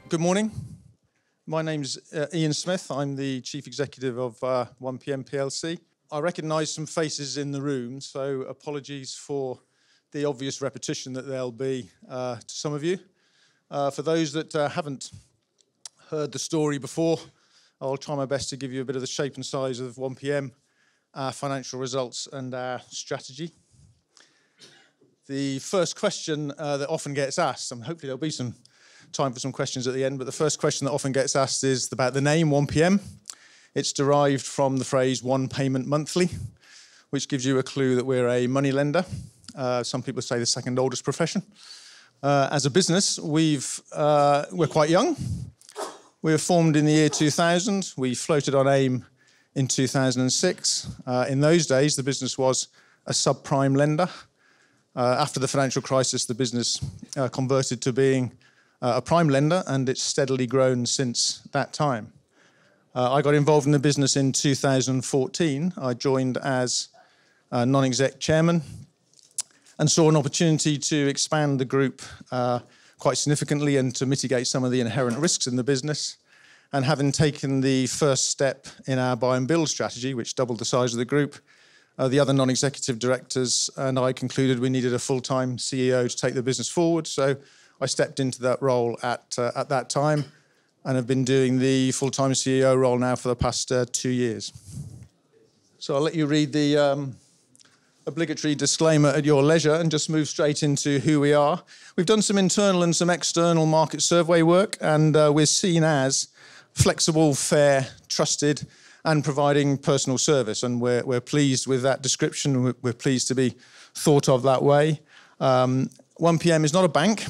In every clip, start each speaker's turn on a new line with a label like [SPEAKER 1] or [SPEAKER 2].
[SPEAKER 1] Good morning. My name's Ian Smith. I'm the Chief Executive of OPM PLC. I recognise some faces in the room, so apologies for the obvious repetition that there'll be to some of you. For those that haven't heard the story before, I'll try my best to give you a bit of the shape and size of OPM, our financial results and our strategy. The first question that often gets asked, and hopefully there'll be some time for some questions at the end, but the first question that often gets asked is about the name, 1PM. It's derived from the phrase one payment monthly, which gives you a clue that we're a money lender. Some people say the second oldest profession. As a business, we're quite young. We were formed in the year 2000. We floated on AIM in 2006. In those days, the business was a subprime lender. After the financial crisis, the business converted to being a prime lender, and it's steadily grown since that time. I got involved in the business in 2014. I joined as non-exec chairman and saw an opportunity to expand the group quite significantly and to mitigate some of the inherent risks in the business. And having taken the first step in our buy and build strategy, which doubled the size of the group, the other non-executive directors and I concluded we needed a full-time CEO to take the business forward. So I stepped into that role at that time and have been doing the full-time CEO role now for the past 2 years. So I'll let you read the obligatory disclaimer at your leisure and just move straight into who we are. We've done some internal and some external market survey work, and we're seen as flexible, fair, trusted, and providing personal service. And we're pleased with that description. We're pleased to be thought of that way. 1PM is not a bank.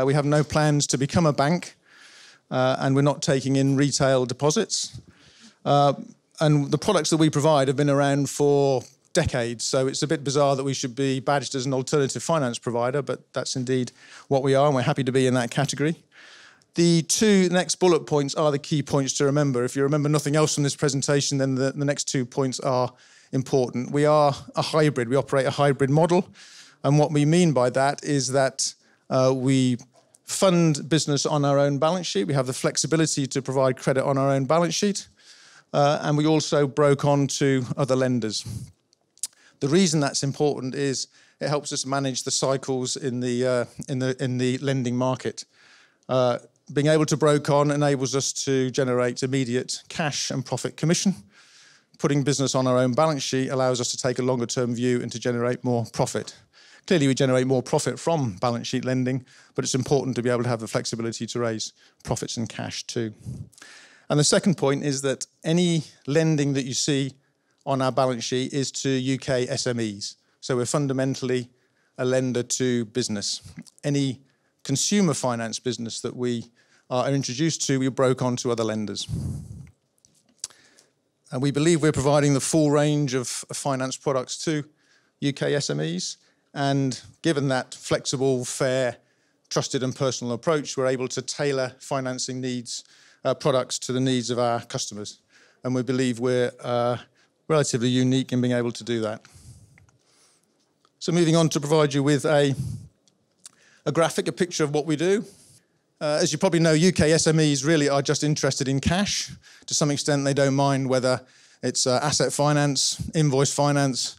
[SPEAKER 1] We have no plans to become a bank, and we're not taking in retail deposits. And the products that we provide have been around for decades, so it's a bit bizarre that we should be badged as an alternative finance provider, but that's indeed what we are, and we're happy to be in that category. The two next bullet points are the key points to remember. If you remember nothing else from this presentation, then the next 2 points are important. We are a hybrid. We operate a hybrid model. And what we mean by that is that we fund business on our own balance sheet. We have the flexibility to provide credit on our own balance sheet. And we also broke on to other lenders. The reason that's important is it helps us manage the cycles in the lending market. Being able to broke on enables us to generate immediate cash and profit commission. Putting business on our own balance sheet allows us to take a longer term view and to generate more profit. Clearly, we generate more profit from balance sheet lending, but it's important to be able to have the flexibility to raise profits and cash too. And the second point is that any lending that you see on our balance sheet is to UK SMEs. So we're fundamentally a lender to business. Any consumer finance business that we are introduced to, we broke on to other lenders. And we believe we're providing the full range of finance products to UK SMEs. And given that flexible, fair, trusted and personal approach, we're able to tailor financing needs, products to the needs of our customers. And we believe we're relatively unique in being able to do that. So moving on to provide you with a graphic, a picture of what we do. As you probably know, UK SMEs really are just interested in cash. To some extent, they don't mind whether it's asset finance, invoice finance,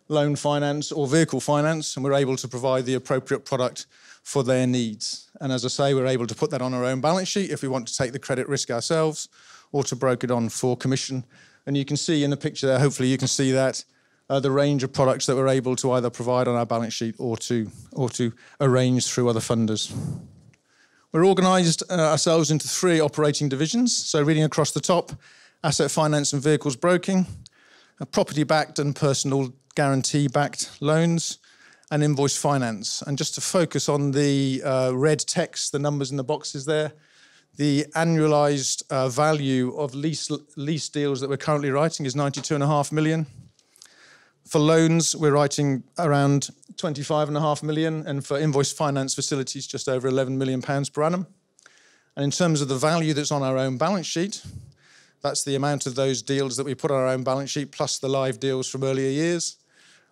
[SPEAKER 1] loan finance or vehicle finance, and we're able to provide the appropriate product for their needs. And as I say, we're able to put that on our own balance sheet if we want to take the credit risk ourselves or to broker it on for commission. And you can see in the picture there, hopefully you can see that, the range of products that we're able to either provide on our balance sheet or to arrange through other funders. We're organised ourselves into 3 operating divisions. So reading across the top, asset finance and vehicles broking, property-backed and personal guarantee-backed loans, and invoice finance. And just to focus on the red text, the numbers in the boxes there, the annualised value of lease deals that we're currently writing is 92.5 million. For loans, we're writing around 25.5 million, and for invoice finance facilities, just over 11 million pounds per annum. And in terms of the value that's on our own balance sheet, that's the amount of those deals that we put on our own balance sheet plus the live deals from earlier years.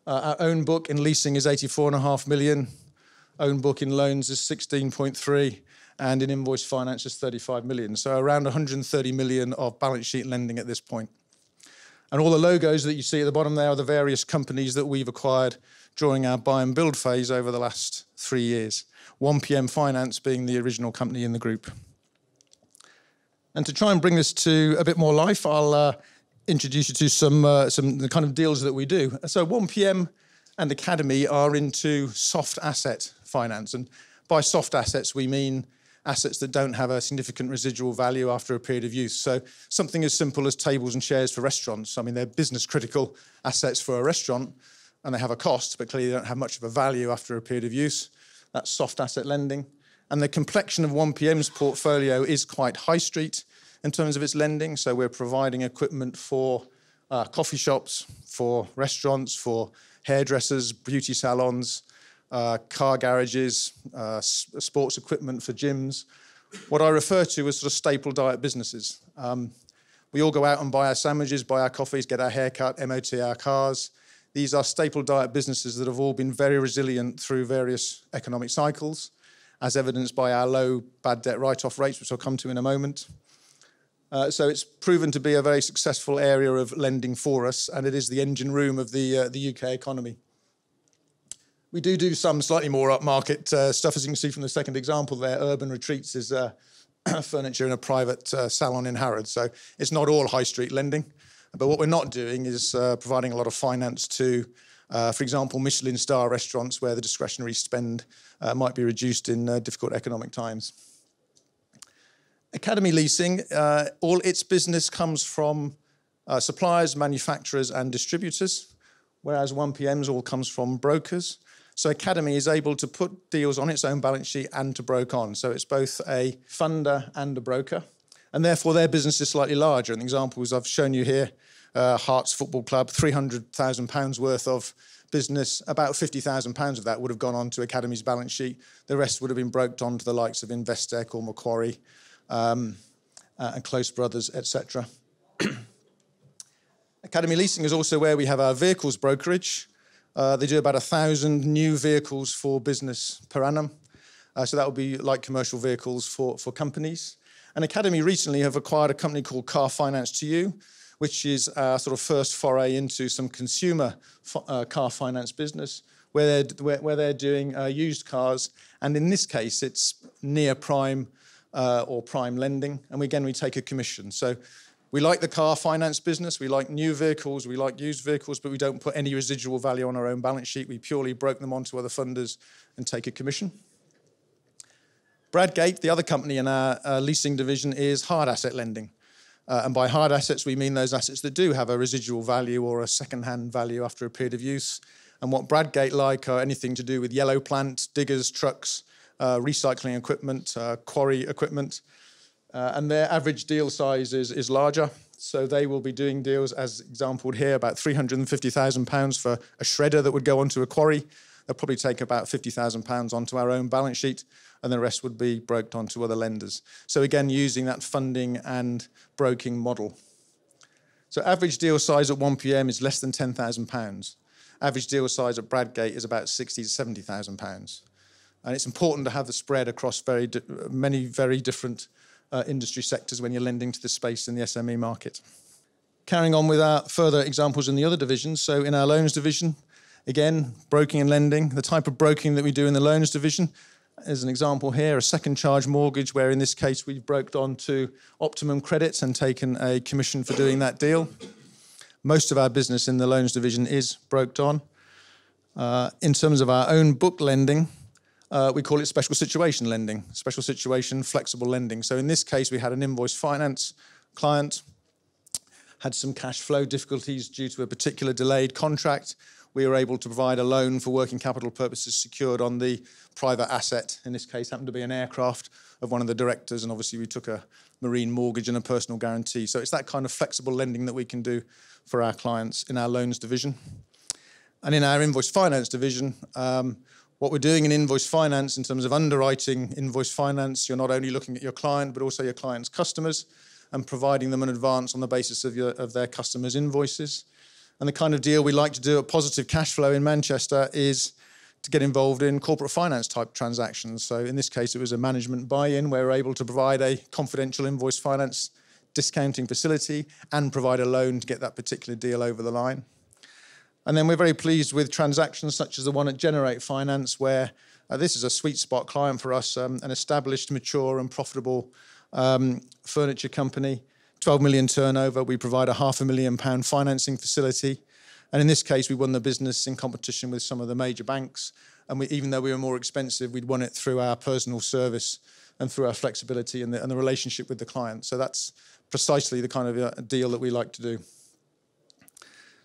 [SPEAKER 1] Our own book in leasing is 84.5 million. Own book in loans is 16.3, and in invoice finance is 35 million. So around 130 million of balance sheet lending at this point. And all the logos that you see at the bottom there are the various companies that we've acquired during our buy and build phase over the last 3 years. 1PM Finance being the original company in the group. And to try and bring this to a bit more life, I'll introduce you to some the kind of deals that we do. So 1PM and Academy are into soft asset finance. And by soft assets, we mean assets that don't have a significant residual value after a period of use. So something as simple as tables and chairs for restaurants. I mean, they're business critical assets for a restaurant and they have a cost, but clearly they don't have much of a value after a period of use. That's soft asset lending. And the complexion of 1PM's portfolio is quite high street in terms of its lending. So we're providing equipment for coffee shops, for restaurants, for hairdressers, beauty salons, car garages, sports equipment for gyms. What I refer to as sort of staple diet businesses. We all go out and buy our sandwiches, buy our coffees, get our hair cut, MOT our cars. These are staple diet businesses that have all been very resilient through various economic cycles, as evidenced by our low bad debt write-off rates, which I'll come to in a moment. So it's proven to be a very successful area of lending for us, and it is the engine room of the UK economy. We do some slightly more upmarket stuff, as you can see from the second example there. Urban Retreats is furniture in a private salon in Harrods. So it's not all high street lending. But what we're not doing is providing a lot of finance to, for example, Michelin star restaurants where the discretionary spend might be reduced in difficult economic times. Academy Leasing, all its business comes from suppliers, manufacturers and distributors, whereas 1PM's all comes from brokers. So Academy is able to put deals on its own balance sheet and to broker on. So it's both a funder and a broker. And therefore, their business is slightly larger. And the examples I've shown you here, Hearts Football Club, £300,000 worth of business. About £50,000 of that would have gone on to Academy's balance sheet. The rest would have been broked on to the likes of Investec or Macquarie and Close Brothers, etc. Academy Leasing is also where we have our vehicles brokerage. They do about 1,000 new vehicles for business per annum. So that would be like commercial vehicles for companies. And Academy recently have acquired a company called Car Finance to You, which is our sort of first foray into some consumer car finance business, where they're doing used cars. And in this case, it's near prime or prime lending. And again, we take a commission. So we like the car finance business. We like new vehicles. We like used vehicles, but we don't put any residual value on our own balance sheet. We purely broker them onto other funders and take a commission. Bradgate, the other company in our leasing division, is hard asset lending. And by hard assets, we mean those assets that do have a residual value or a second-hand value after a period of use. And what Bradgate like are anything to do with yellow plant, diggers, trucks, recycling equipment, quarry equipment. And their average deal size is larger. So they will be doing deals, as exampled here, about £350,000 for a shredder that would go onto a quarry. They'll probably take about £50,000 onto our own balance sheet, and the rest would be broked onto other lenders. So again, using that funding and broking model. So average deal size at 1PM is less than £10,000. Average deal size at Bradgate is about £60,000 to £70,000. And it's important to have the spread across many very different industry sectors when you're lending to the space in the SME market. Carrying on with our further examples in the other divisions. So in our loans division, again, broking and lending. The type of broking that we do in the loans division is an example here, a second charge mortgage, where in this case we've broked on to Optimum Credits and taken a commission for doing that deal. Most of our business in the loans division is broked on. In terms of our own book lending, we call it special situation lending, special situation flexible lending. So in this case, we had an invoice finance client, had some cash flow difficulties due to a particular delayed contract. We were able to provide a loan for working capital purposes secured on the private asset. In this case, happened to be an aircraft of one of the directors, and obviously we took a marine mortgage and a personal guarantee. So it's that kind of flexible lending that we can do for our clients in our loans division. And in our invoice finance division, what we're doing in invoice finance in terms of underwriting invoice finance, you're not only looking at your client, but also your client's customers and providing them an advance on the basis of their customers' invoices. And the kind of deal we like to do at Positive Cash Flow in Manchester is to get involved in corporate finance type transactions. So in this case, it was a management buy-in where we're able to provide a confidential invoice finance discounting facility and provide a loan to get that particular deal over the line. And then we're very pleased with transactions such as the one at Generate Finance, where this is a sweet spot client for us, an established, mature and profitable furniture company, 12 million turnover. We provide a £500,000 financing facility. And in this case, we won the business in competition with some of the major banks. And even though we were more expensive, we'd won it through our personal service and through our flexibility and the relationship with the client. So that's precisely the kind of deal that we like to do.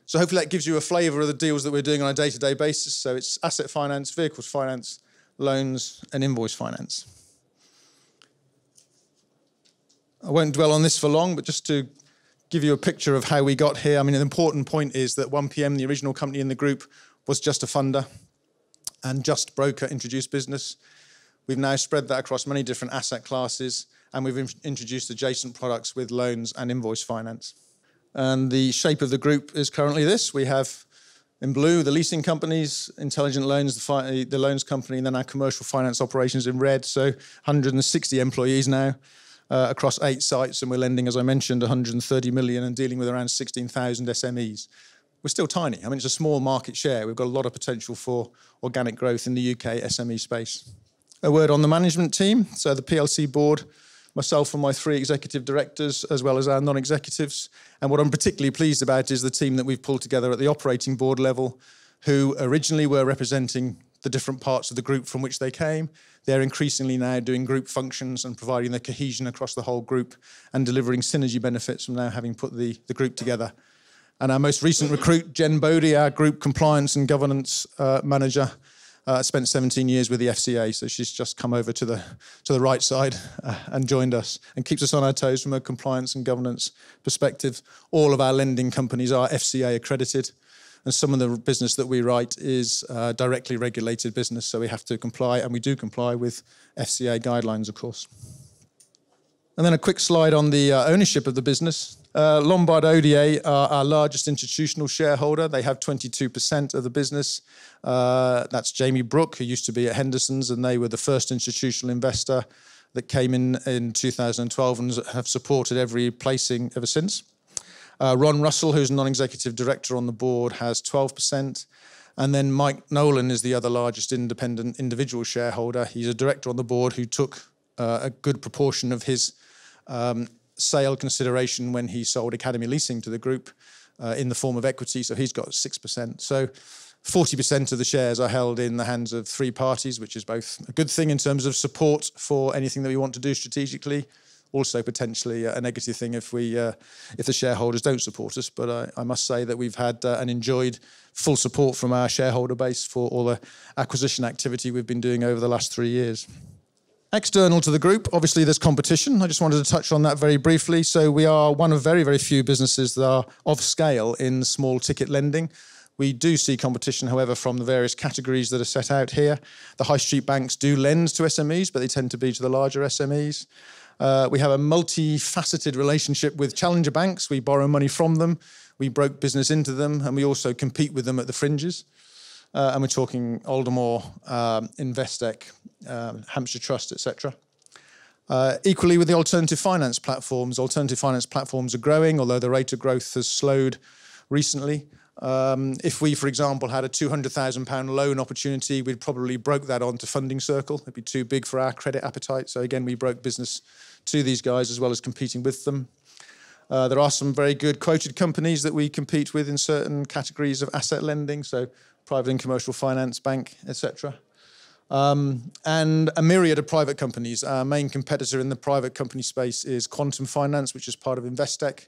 [SPEAKER 1] So hopefully that gives you a flavour of the deals that we're doing on a day-to-day basis. So it's asset finance, vehicles finance, loans, and invoice finance. I won't dwell on this for long, but just to give you a picture of how we got here. I mean, an important point is that 1PM, the original company in the group, was just a funder and just broker introduced business. We've now spread that across many different asset classes, and we've introduced adjacent products with loans and invoice finance. And the shape of the group is currently this. We have in blue the leasing companies, Intelligent Loans, the loans company, and then our commercial finance operations in red. So 160 employees now across 8 sites, and we're lending, as I mentioned, 130 million and dealing with around 16,000 SMEs. We're still tiny. I mean, it's a small market share. We've got a lot of potential for organic growth in the UK SME space. A word on the management team. So the PLC board, myself and my 3 executive directors, as well as our non-executives. And what I'm particularly pleased about is the team that we've pulled together at the operating board level, who originally were representing the different parts of the group from which they came. They're increasingly now doing group functions and providing the cohesion across the whole group and delivering synergy benefits from now having put the group together. And our most recent recruit, Jen Bodie, our group compliance and governance manager, spent 17 years with the FCA, so she's just come over to the right side and joined us and keeps us on our toes from a compliance and governance perspective. All of our lending companies are FCA accredited, and some of the business that we write is directly regulated business, so we have to comply, and we do comply with FCA guidelines, of course. And then a quick slide on the ownership of the business. Lombard ODA are our largest institutional shareholder. They have 22% of the business. That's Jamie Brooke, who used to be at Henderson's, and they were the first institutional investor that came in 2012 and have supported every placing ever since. Ron Russell, who's a non-executive director on the board, has 12%. And then Mike Nolan is the other largest independent individual shareholder. He's a director on the board who took a good proportion of his sale consideration when he sold Academy Leasing to the group in the form of equity, so he's got 6%. So 40% of the shares are held in the hands of 3 parties, which is both a good thing in terms of support for anything that we want to do strategically, also potentially a negative thing if the shareholders don't support us. But I must say that we've had and enjoyed full support from our shareholder base for all the acquisition activity we've been doing over the last 3 years. External to the group, obviously there's competition. I just wanted to touch on that very briefly. So we are one of very, very few businesses that are of scale in small ticket lending. We do see competition, however, from the various categories that are set out here. The high street banks do lend to SMEs, but they tend to be to the larger SMEs. We have a multifaceted relationship with challenger banks. We borrow money from them, we broke business into them, and we also compete with them at the fringes. And we're talking Aldermore, Investec, Hampshire Trust, etc. Equally with the alternative finance platforms are growing, although the rate of growth has slowed recently. If we, for example, had a £200,000 loan opportunity, we'd probably broke that onto Funding Circle. It'd be too big for our credit appetite. So again, we broke business to these guys as well as competing with them. There are some very good quoted companies that we compete with in certain categories of asset lending, so private and commercial finance, bank, etc. And a myriad of private companies. Our main competitor in the private company space is Quantum Finance, which is part of Investec,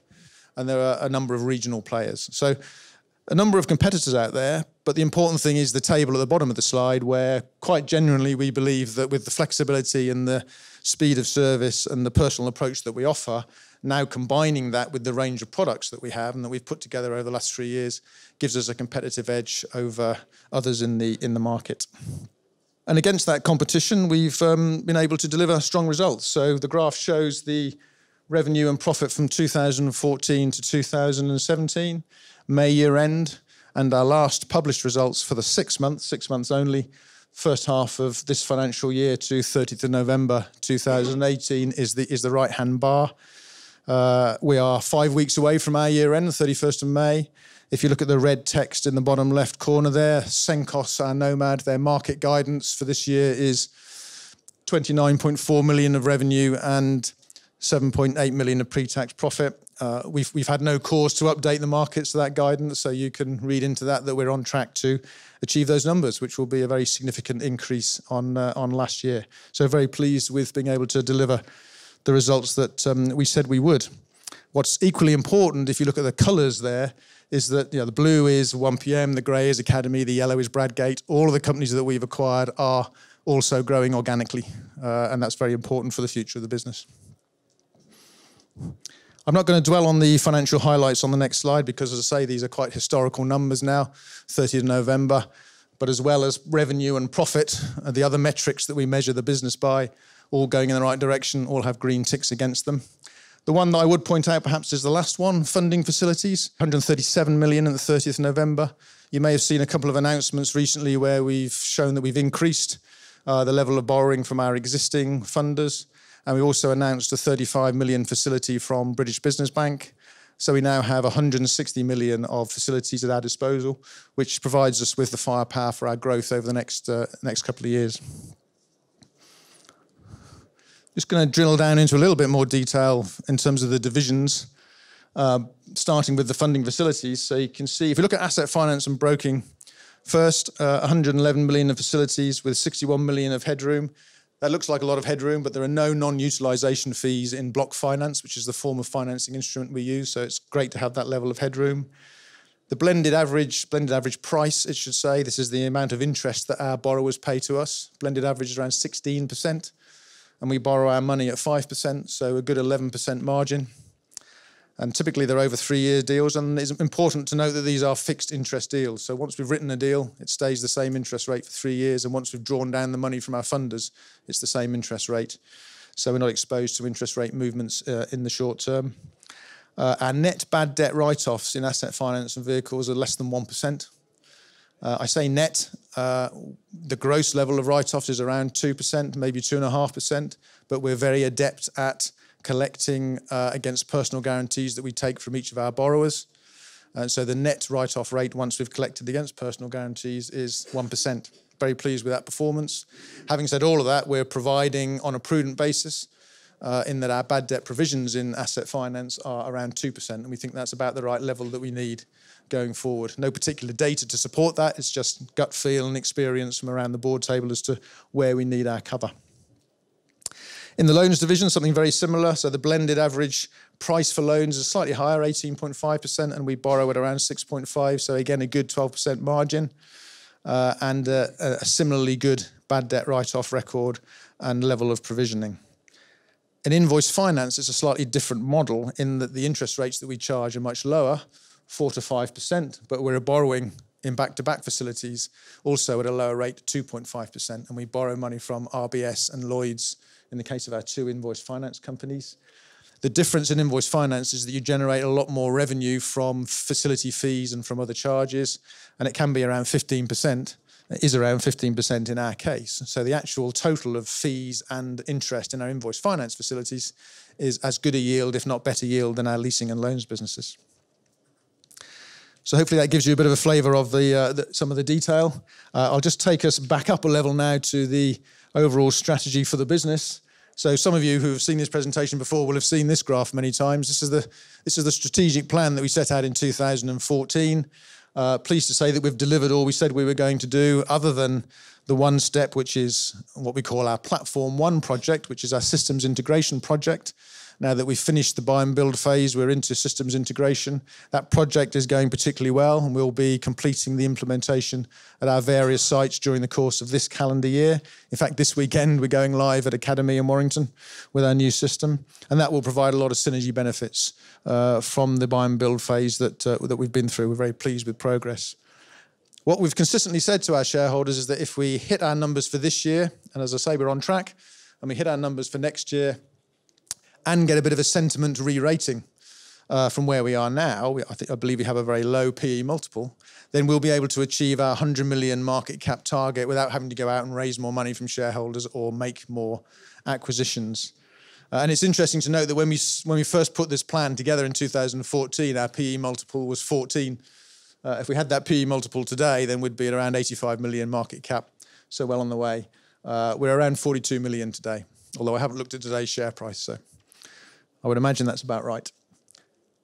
[SPEAKER 1] and there are a number of regional players. So a number of competitors out there, but the important thing is the table at the bottom of the slide, where quite genuinely we believe that with the flexibility and the speed of service and the personal approach that we offer, now combining that with the range of products that we have and that we've put together over the last 3 years, gives us a competitive edge over others in the market. And against that competition, we've been able to deliver strong results. So the graph shows the revenue and profit from 2014 to 2017, May year end. And our last published results for the 6 months only, first half of this financial year to 30th of November 2018 is the right-hand bar. We are 5 weeks away from our year end, the 31st of May. If you look at the red text in the bottom left corner there, Senkos, our Nomad, their market guidance for this year is 29.4 million of revenue and 7.8 million of pre-tax profit. We've had no cause to update the markets to that guidance, so you can read into that we're on track to achieve those numbers, which will be a very significant increase on last year. So very pleased with being able to deliver the results that we said we would. What's equally important, if you look at the colours there, is that the blue is 1PM, the grey is Academy, the yellow is Bradgate. All of the companies that we've acquired are also growing organically, and that's very important for the future of the business. I'm not going to dwell on the financial highlights on the next slide because, as I say, these are quite historical numbers now, 30th of November, but as well as revenue and profit, the other metrics that we measure the business by, all going in the right direction, all have green ticks against them. The one that I would point out perhaps is the last one, funding facilities, 137 million on the 30th of November. You may have seen a couple of announcements recently where we've shown that we've increased the level of borrowing from our existing funders. And we also announced a 35 million facility from British Business Bank. So we now have 160 million of facilities at our disposal, which provides us with the firepower for our growth over the next couple of years. Just going to drill down into a little bit more detail in terms of the divisions, starting with the funding facilities. So you can see, if you look at asset finance and broking, first, 111 million of facilities with 61 million of headroom. That looks like a lot of headroom, but there are no non-utilisation fees in block finance, which is the form of financing instrument we use. So it's great to have that level of headroom. The blended average price, it should say, this is the amount of interest that our borrowers pay to us. Blended average is around 16%. And we borrow our money at 5%, so a good 11% margin. And typically they're over 3-year deals, and it's important to note that these are fixed interest deals. So once we've written a deal, it stays the same interest rate for 3 years, and once we've drawn down the money from our funders, it's the same interest rate. So we're not exposed to interest rate movements in the short term. Our net bad debt write-offs in asset finance and vehicles are less than 1%. I say net, the gross level of write-offs is around 2%, maybe 2.5%, but we're very adept at collecting against personal guarantees that we take from each of our borrowers. And so the net write-off rate once we've collected against personal guarantees is 1%. Very pleased with that performance. Having said all of that, we're providing on a prudent basis in that our bad debt provisions in asset finance are around 2%, and we think that's about the right level that we need going forward. No particular data to support that, it's just gut feel and experience from around the board table as to where we need our cover. In the loans division, something very similar. So the blended average price for loans is slightly higher, 18.5%, and we borrow at around 6.5%. So again, a good 12% margin and a similarly good bad debt write-off record and level of provisioning. In invoice finance, it's a slightly different model in that the interest rates that we charge are much lower, 4 to 5%, but we're borrowing in back-to-back facilities also at a lower rate, 2.5%, and we borrow money from RBS and Lloyds in the case of our 2 invoice finance companies. The difference in invoice finance is that you generate a lot more revenue from facility fees and from other charges, and it can be around 15%. It is around 15% in our case. So the actual total of fees and interest in our invoice finance facilities is as good a yield, if not better yield, than our leasing and loans businesses. So hopefully that gives you a bit of a flavour of some of the detail. I'll just take us back up a level now to the overall strategy for the business. So some of you who have seen this presentation before will have seen this graph many times. This is the strategic plan that we set out in 2014. Pleased to say that we've delivered all we said we were going to do, other than the one step, which is what we call our Platform 1 project, which is our systems integration project. Now that we've finished the buy and build phase, we're into systems integration. That project is going particularly well, and we'll be completing the implementation at our various sites during the course of this calendar year. In fact, this weekend, we're going live at Academy in Warrington with our new system, and that will provide a lot of synergy benefits from the buy and build phase that we've been through. We're very pleased with progress. What we've consistently said to our shareholders is that if we hit our numbers for this year, and as I say, we're on track, and we hit our numbers for next year, and get a bit of a sentiment re-rating from where we are now, I believe we have a very low PE multiple, then we'll be able to achieve our 100 million market cap target without having to go out and raise more money from shareholders or make more acquisitions. And it's interesting to note that when we first put this plan together in 2014, our PE multiple was 14. If we had that PE multiple today, then we'd be at around 85 million market cap, so well on the way. We're around 42 million today, although I haven't looked at today's share price, so I would imagine that's about right.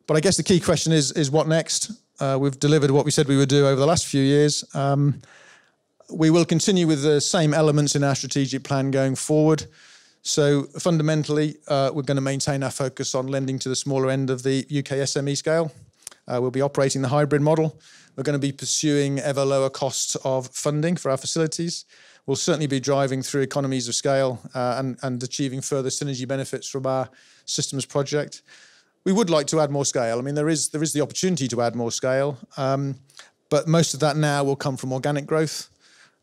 [SPEAKER 1] But I guess the key question is what next? We've delivered what we said we would do over the last few years. We will continue with the same elements in our strategic plan going forward. So fundamentally, we're going to maintain our focus on lending to the smaller end of the UK SME scale. We'll be operating the hybrid model. We're going to be pursuing ever lower costs of funding for our facilities. We'll certainly be driving through economies of scale and achieving further synergy benefits from our systems project. We would like to add more scale. I mean, there is the opportunity to add more scale, but most of that now will come from organic growth.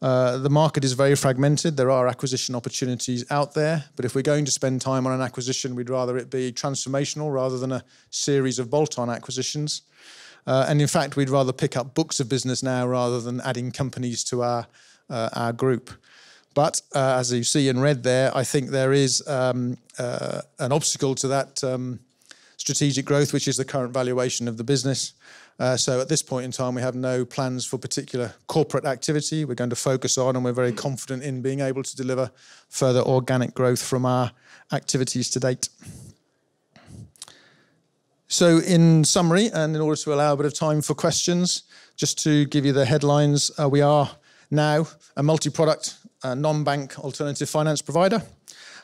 [SPEAKER 1] The market is very fragmented. There are acquisition opportunities out there, but if we're going to spend time on an acquisition, we'd rather it be transformational rather than a series of bolt-on acquisitions. And in fact, we'd rather pick up books of business now rather than adding companies to our group. But as you see in red there, I think there is an obstacle to that strategic growth, which is the current valuation of the business. So at this point in time, we have no plans for particular corporate activity. We're going to focus on, and we're very confident in being able to deliver further organic growth from our activities to date. So in summary, and in order to allow a bit of time for questions, just to give you the headlines, we are now a multi-product, non-bank alternative finance provider.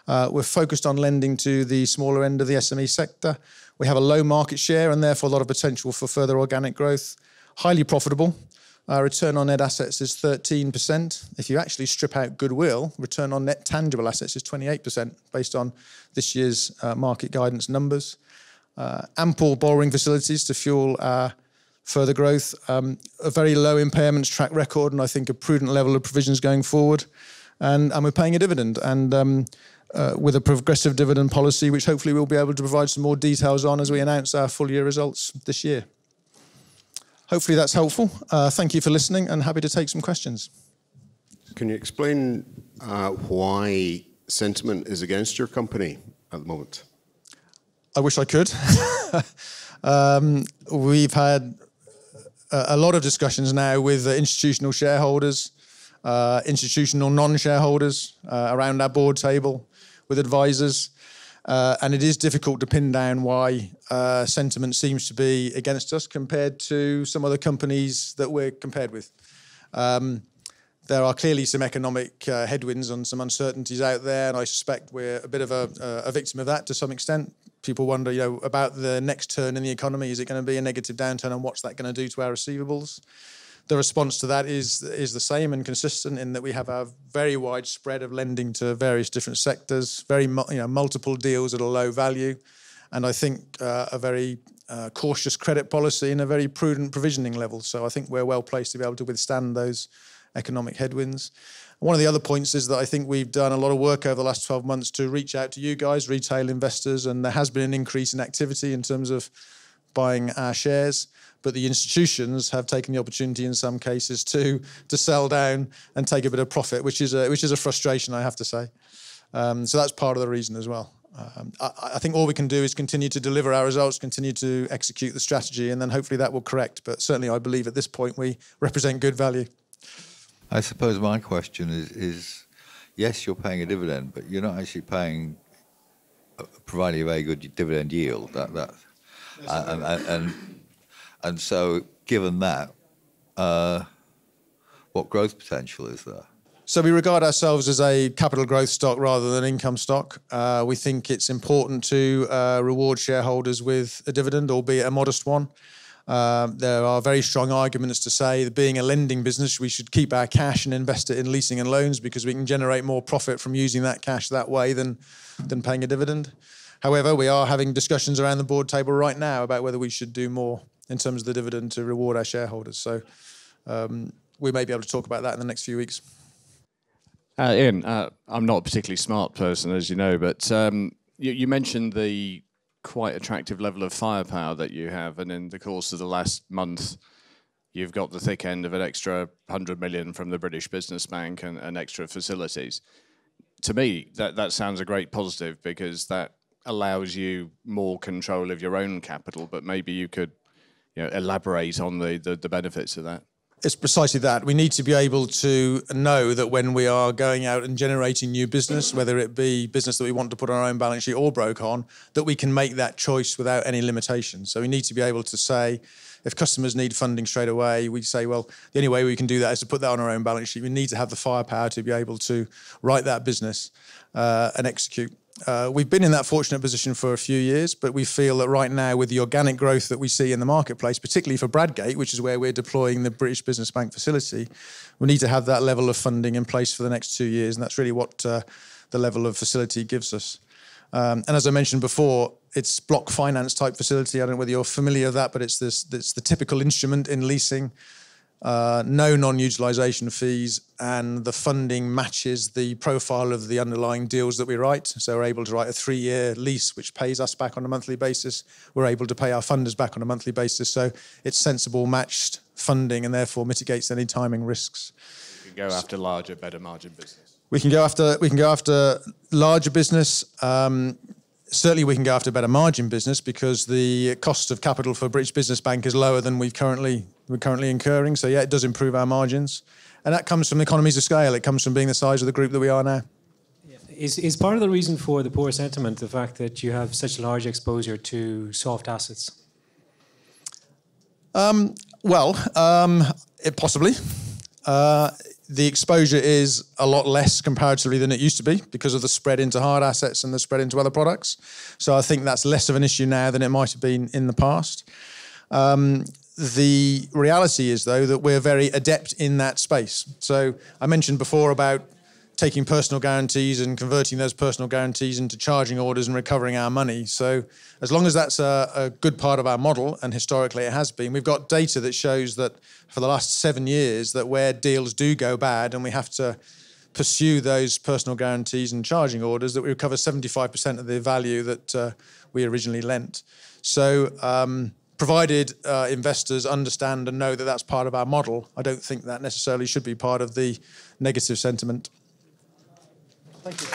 [SPEAKER 1] We're focused on lending to the smaller end of the SME sector. We have a low market share and therefore a lot of potential for further organic growth. Highly profitable. Our return on net assets is 13%. If you actually strip out goodwill, return on net tangible assets is 28% based on this year's market guidance numbers. Ample borrowing facilities to fuel our further growth. A very low impairments track record and I think a prudent level of provisions going forward. And we're paying a dividend. And with a progressive dividend policy, which hopefully we'll be able to provide some more details on as we announce our full year results this year. Hopefully that's helpful. Thank you for listening and happy to take some questions.
[SPEAKER 2] Can you explain why sentiment is against your company at the moment?
[SPEAKER 1] I wish I could. We've had a lot of discussions now with institutional shareholders, institutional non-shareholders around our board table, with advisors, and it is difficult to pin down why sentiment seems to be against us compared to some other companies that we're compared with. There are clearly some economic headwinds and some uncertainties out there, and I suspect we're a bit of a victim of that to some extent. People wonder, about the next turn in the economy. Is it going to be a negative downturn, and what's that going to do to our receivables? The response to that is the same and consistent in that we have a very wide spread of lending to various different sectors, very multiple deals at a low value, and I think a very cautious credit policy and a very prudent provisioning level. So I think we're well placed to be able to withstand those economic headwinds. One of the other points is that I think we've done a lot of work over the last 12 months to reach out to you guys, retail investors, and there has been an increase in activity in terms of buying our shares. But the institutions have taken the opportunity in some cases to sell down and take a bit of profit, which is a frustration, I have to say. So that's part of the reason as well. I think all we can do is continue to deliver our results, continue to execute the strategy, and then hopefully that will correct. But certainly I believe at this point we represent good value.
[SPEAKER 3] I suppose my question is yes, you're paying a dividend, but you're not actually providing a very good dividend yield. And so, given that, what growth potential is there?
[SPEAKER 1] So we regard ourselves as a capital growth stock rather than income stock. We think it's important to reward shareholders with a dividend, albeit a modest one. There are very strong arguments to say that being a lending business, we should keep our cash and invest it in leasing and loans because we can generate more profit from using that cash that way than paying a dividend. However, we are having discussions around the board table right now about whether we should do more in terms of the dividend to reward our shareholders. So we may be able to talk about that in the next few weeks.
[SPEAKER 4] Ian, I'm not a particularly smart person, as you know, but you mentioned the quite attractive level of firepower that you have, and in the course of the last month, you've got the thick end of an extra 100 million from the British Business Bank and extra facilities. To me, that sounds a great positive, because that allows you more control of your own capital, but maybe you could elaborate on the benefits of that.
[SPEAKER 1] It's precisely that. We need to be able to know that when we are going out and generating new business, whether it be business that we want to put on our own balance sheet or broke on, that we can make that choice without any limitations. So we need to be able to say, if customers need funding straight away, we say, well, the only way we can do that is to put that on our own balance sheet. We need to have the firepower to be able to write that business and execute. We've been in that fortunate position for a few years, but we feel that right now, with the organic growth that we see in the marketplace, particularly for Bradgate, which is where we're deploying the British Business Bank facility, we need to have that level of funding in place for the next 2 years, and that's really what the level of facility gives us. And as I mentioned before, it's block finance type facility. I don't know whether you're familiar with that, but it's the typical instrument in leasing. No non-utilisation fees, and the funding matches the profile of the underlying deals that we write. So we're able to write a 3-year lease which pays us back on a monthly basis. We're able to pay our funders back on a monthly basis. So it's sensible, matched funding, and therefore mitigates any timing risks.
[SPEAKER 4] You can go after larger, better margin business.
[SPEAKER 1] We can go after larger business. Certainly we can go after better margin business, because the cost of capital for British Business Bank is lower than we're currently incurring. So yeah, it does improve our margins. And that comes from economies of scale. It comes from being the size of the group that we are now.
[SPEAKER 5] Is part of the reason for the poor sentiment the fact that you have such large exposure to soft assets?
[SPEAKER 1] Possibly. The exposure is a lot less comparatively than it used to be, because of the spread into hard assets and the spread into other products. So I think that's less of an issue now than it might have been in the past. The reality is, though, that we're very adept in that space. So I mentioned before about taking personal guarantees and converting those personal guarantees into charging orders and recovering our money. So as long as that's a good part of our model, and historically it has been, we've got data that shows that for the last 7 years, that where deals do go bad and we have to pursue those personal guarantees and charging orders, that we recover 75% of the value that we originally lent. So provided investors understand and know that that's part of our model, I don't think that necessarily should be part of the negative sentiment. Thank you.